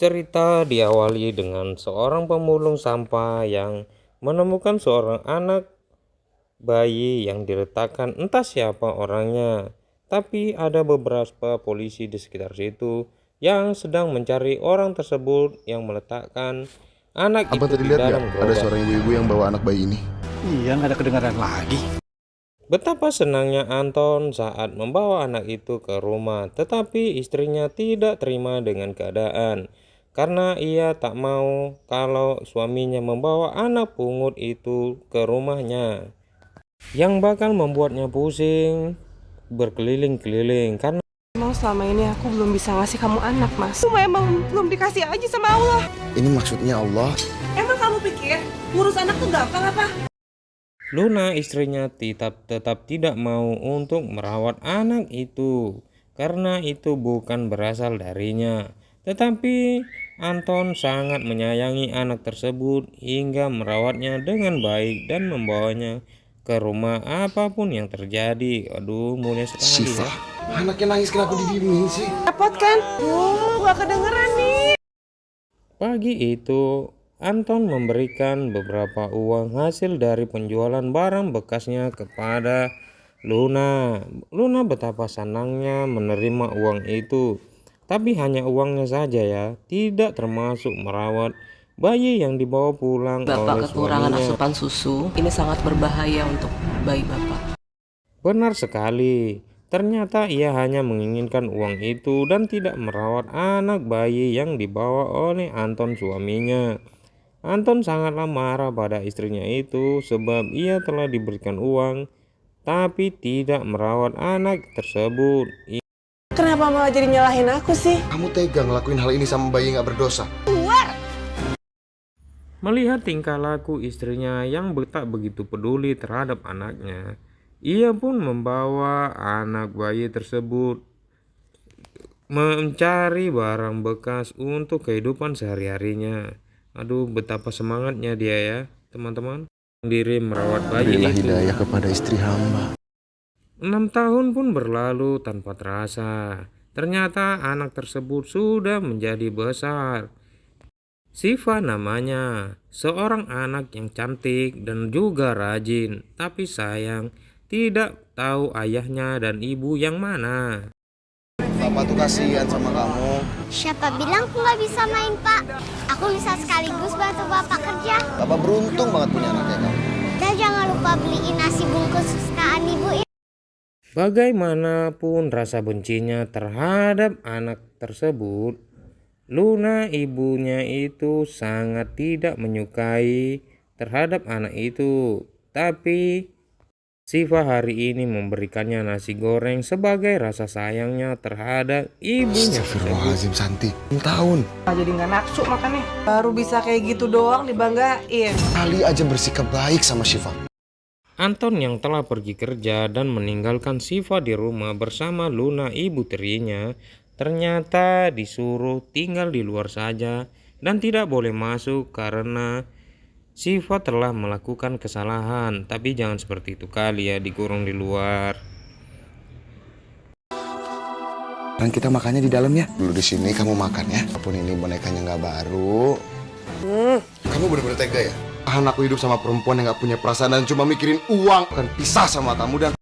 Cerita diawali dengan seorang pemulung sampah yang menemukan seorang anak bayi yang diletakkan entah siapa orangnya. Tapi ada beberapa polisi di sekitar situ yang sedang mencari orang tersebut yang meletakkan anak Abang itu tadi di lihat nggak dalam ada gerobak. seorang ibu-ibu yang bawa anak bayi ini? Iya, nggak ada kedengaran lagi. Betapa senangnya Anton saat membawa anak itu ke rumah, tetapi istrinya tidak terima dengan keadaan karena ia tak mau kalau suaminya membawa anak pungut itu ke rumahnya, yang bakal membuatnya pusing berkeliling-keliling karena Emang selama ini aku belum bisa ngasih kamu anak, Mas. Cuma emang belum dikasih aja sama Allah. Ini maksudnya Allah. Emang kamu pikir ngurus anak tuh gampang apa? Luna istrinya tetap tidak mau untuk merawat anak itu karena itu bukan berasal darinya. Tetapi Anton sangat menyayangi anak tersebut hingga merawatnya dengan baik dan membawanya ke rumah apapun yang terjadi. Aduh, mulia sekali Syifa, ya. anaknya nangis kenapa didiemin sih? Repot kan? Gak kedengeran nih. Pagi itu Anton memberikan beberapa uang hasil dari penjualan barang bekasnya kepada Luna. Luna betapa senangnya menerima uang itu, tapi hanya uangnya saja ya, tidak termasuk merawat bayi yang dibawa pulang oleh Bapak kekurangan suaminya. asupan susu, ini sangat berbahaya untuk bayi Bapak. Benar sekali. Ternyata ia hanya menginginkan uang itu dan tidak merawat anak bayi yang dibawa oleh Anton suaminya. Anton sangatlah marah pada istrinya itu sebab ia telah diberikan uang tapi tidak merawat anak tersebut. Kenapa malah jadi nyalahin aku sih? Kamu tega ngelakuin hal ini sama bayi nggak berdosa? Melihat tingkah laku istrinya yang tak begitu peduli terhadap anaknya, ia pun membawa anak bayi tersebut mencari barang bekas untuk kehidupan sehari-harinya. Aduh, betapa semangatnya dia ya, teman-teman. Sendiri merawat bayi Berilah itu. hidayah kepada istri hamba. 6 tahun pun berlalu tanpa terasa. Ternyata anak tersebut sudah menjadi besar. Syifa namanya, seorang anak yang cantik dan juga rajin, tapi sayang tidak tahu ayahnya dan ibu yang mana. Bapak tuh kasihan sama kamu. Siapa bilang aku nggak bisa main, Pak? Aku bisa sekaligus bantu Bapak kerja. Bapak beruntung banget punya anak kayak kamu. Dan jangan lupa beliin nasi bungkus kesukaan Ibu ya. Bagaimanapun rasa bencinya terhadap anak tersebut, Luna ibunya itu sangat tidak menyukai terhadap anak itu. Tapi Syifa hari ini memberikannya nasi goreng sebagai rasa sayangnya terhadap ibunya tersebut. Astagfirullahaladzim, Santi. 6 tahun. Jadi nggak nafsu makannya. Baru bisa kayak gitu doang dibanggain. Kali aja bersikap baik sama Syifa. Anton yang telah pergi kerja dan meninggalkan Syifa di rumah bersama Luna ibu tirinya, ternyata disuruh tinggal di luar saja dan tidak boleh masuk karena Syifa telah melakukan kesalahan. Tapi jangan seperti itu kali ya, dikurung di luar. Dan kita makannya di dalam ya. Dulu di sini kamu makan ya. Walaupun ini bonekanya nggak baru. Kamu bener-bener tega ya? Aku hidup sama perempuan yang nggak punya perasaan dan cuma mikirin uang. Bukan pisah sama kamu dan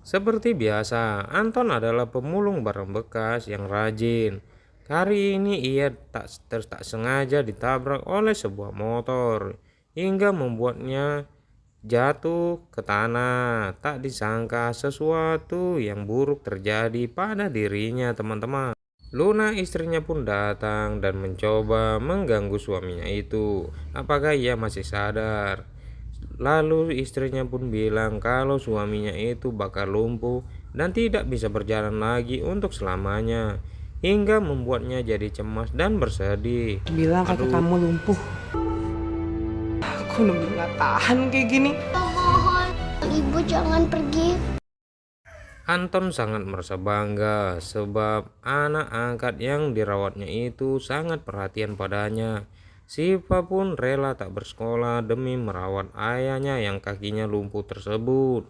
Seperti biasa, Anton adalah pemulung barang bekas yang rajin. Hari ini ia tak sengaja ditabrak oleh sebuah motor hingga membuatnya jatuh ke tanah. Tak disangka sesuatu yang buruk terjadi pada dirinya, teman-teman. Luna istrinya pun datang dan mencoba mengganggu suaminya itu. Apakah ia masih sadar? Lalu istrinya pun bilang kalau suaminya itu bakal lumpuh dan tidak bisa berjalan lagi untuk selamanya, hingga membuatnya jadi cemas dan bersedih. Bilang kakak kamu lumpuh. Aku udah nggak tahan kayak gini. Mohon, Ibu jangan pergi. Anton sangat merasa bangga sebab anak angkat yang dirawatnya itu sangat perhatian padanya. Syifa pun rela tak bersekolah demi merawat ayahnya yang kakinya lumpuh tersebut.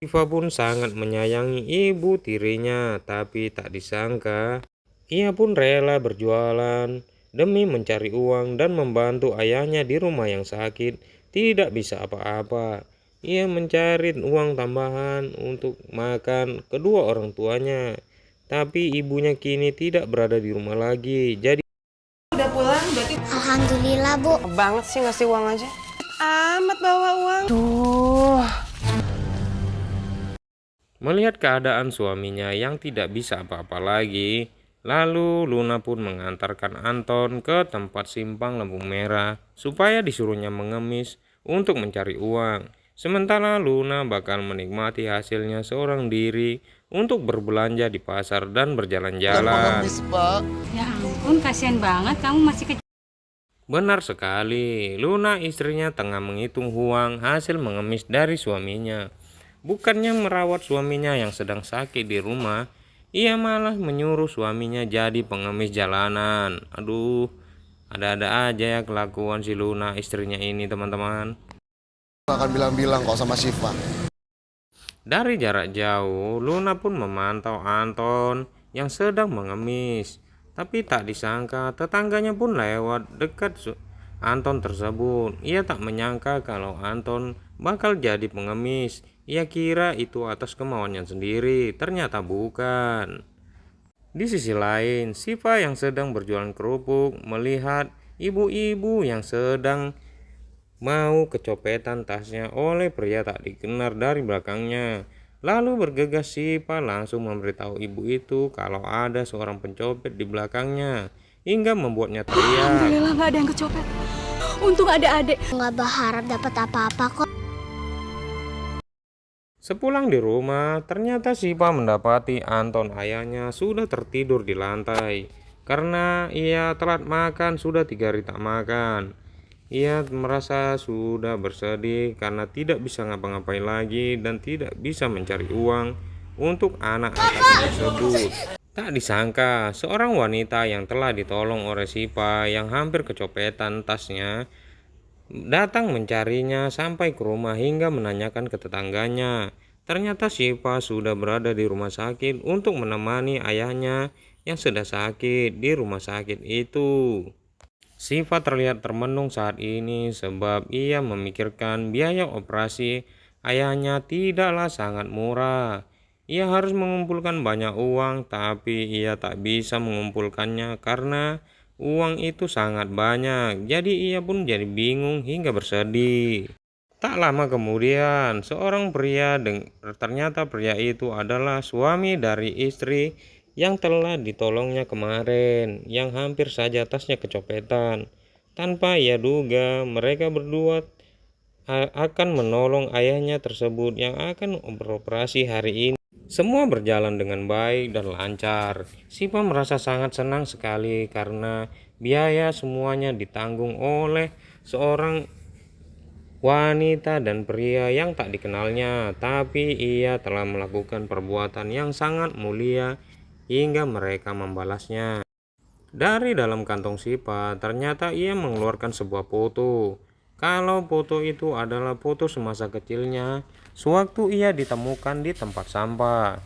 Syifa pun sangat menyayangi ibu tirinya, tapi tak disangka Ia pun rela berjualan demi mencari uang dan membantu ayahnya di rumah yang sakit tidak bisa apa-apa. Ia mencari uang tambahan untuk makan kedua orang tuanya. Tapi ibunya kini tidak berada di rumah lagi. Jadi Udah pulang berarti Alhamdulillah, Bu. banget sih ngasih uang aja. Amat bawa uang. Tuh. melihat keadaan suaminya yang tidak bisa apa-apa lagi, lalu Luna pun mengantarkan Anton ke tempat simpang lampu merah supaya disuruhnya mengemis untuk mencari uang. Sementara Luna bakal menikmati hasilnya seorang diri untuk berbelanja di pasar dan berjalan-jalan. Ya ampun, kasihan banget kamu masih kecil. Benar sekali, Luna istrinya tengah menghitung uang hasil mengemis dari suaminya. Bukannya merawat suaminya yang sedang sakit di rumah, ia malah menyuruh suaminya jadi pengemis jalanan. Aduh, ada-ada aja ya kelakuan si Luna istrinya ini, teman-teman. Akan bilang-bilang kok sama Siva. Dari jarak jauh, Luna pun memantau Anton yang sedang mengemis. Tapi tak disangka tetangganya pun lewat dekat Anton tersebut. Ia tak menyangka kalau Anton bakal jadi pengemis. Ia kira itu atas kemauannya sendiri, ternyata bukan. Di sisi lain, Siva yang sedang berjualan kerupuk melihat ibu-ibu yang sedang mau kecopetan tasnya oleh pria tak dikenal dari belakangnya. Lalu bergegas Siva langsung memberitahu ibu itu kalau ada seorang pencopet di belakangnya, hingga membuatnya teriak. Alhamdulillah nggak ada yang kecopet. Untung ada adek. Nggak berharap dapat apa-apa kok. Sepulang di rumah, ternyata Siva mendapati Anton ayahnya sudah tertidur di lantai. Karena ia telat makan, sudah 3 hari tak makan. Ia merasa sudah bersedih karena tidak bisa ngapa-ngapain lagi dan tidak bisa mencari uang untuk anak-anak tersebut. Tak disangka, seorang wanita yang telah ditolong oleh Siva yang hampir kecopetan tasnya datang mencarinya sampai ke rumah hingga menanyakan ke tetangganya. Ternyata Siva sudah berada di rumah sakit untuk menemani ayahnya yang sedang sakit di rumah sakit itu. Siva terlihat termenung saat ini sebab ia memikirkan biaya operasi ayahnya tidaklah sangat murah. Ia harus mengumpulkan banyak uang, tapi ia tak bisa mengumpulkannya karena uang itu sangat banyak. Jadi ia pun jadi bingung hingga bersedih. Tak lama kemudian, seorang pria ternyata pria itu adalah suami dari istri yang telah ditolongnya kemarin, yang hampir saja tasnya kecopetan. Tanpa ia duga, mereka berdua akan menolong ayahnya tersebut yang akan beroperasi hari ini. Semua berjalan dengan baik dan lancar. Siva merasa sangat senang sekali karena biaya semuanya ditanggung oleh seorang wanita dan pria yang tak dikenalnya, tapi ia telah melakukan perbuatan yang sangat mulia hingga mereka membalasnya. Dari dalam kantong Siva, ternyata ia mengeluarkan sebuah foto. Kalau foto itu adalah foto semasa kecilnya, sewaktu ia ditemukan di tempat sampah.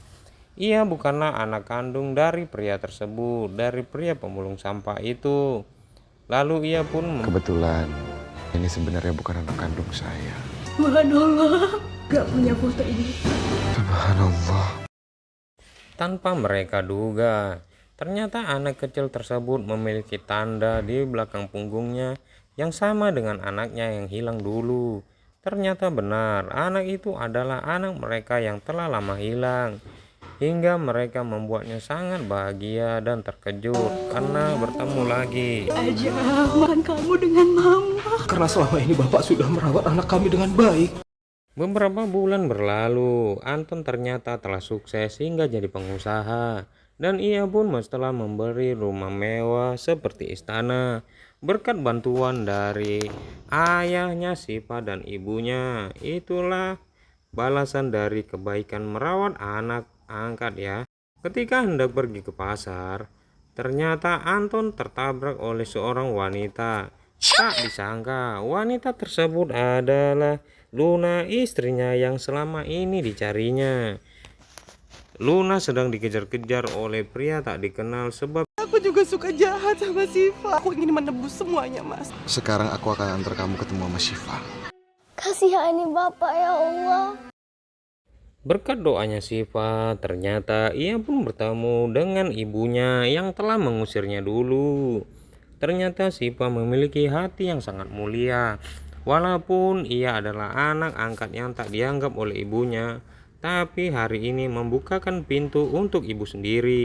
Ia bukanlah anak kandung dari pria tersebut, dari pria pemulung sampah itu. Lalu ia pun Kebetulan ini sebenarnya bukan anak kandung saya. Subhanallah, gak punya foto ini. Subhanallah. tanpa mereka duga, ternyata anak kecil tersebut memiliki tanda di belakang punggungnya yang sama dengan anaknya yang hilang dulu. Ternyata benar, anak itu adalah anak mereka yang telah lama hilang. Hingga mereka membuatnya sangat bahagia dan terkejut karena bertemu lagi. Aja makan kamu dengan mama. Karena selama ini Bapak sudah merawat anak kami dengan baik. Beberapa bulan berlalu, Anton ternyata telah sukses hingga jadi pengusaha. Dan ia pun setelah memberi rumah mewah seperti istana. Berkat bantuan dari ayahnya Siva dan ibunya. Itulah balasan dari kebaikan merawat anak angkat ya. Ketika hendak pergi ke pasar, ternyata Anton tertabrak oleh seorang wanita. Tak disangka wanita tersebut adalah Luna, istrinya yang selama ini dicarinya. Luna sedang dikejar-kejar oleh pria tak dikenal sebab juga suka jahat sama Syifa. Aku ingin menebus semuanya, Mas. Sekarang aku akan antar kamu ketemu sama Syifa. Kasihani Bapak ya Allah. Berkat doanya Syifa, ternyata ia pun bertemu dengan ibunya yang telah mengusirnya dulu. Ternyata Syifa memiliki hati yang sangat mulia. Walaupun ia adalah anak angkat yang tak dianggap oleh ibunya, tapi hari ini membukakan pintu untuk ibu sendiri.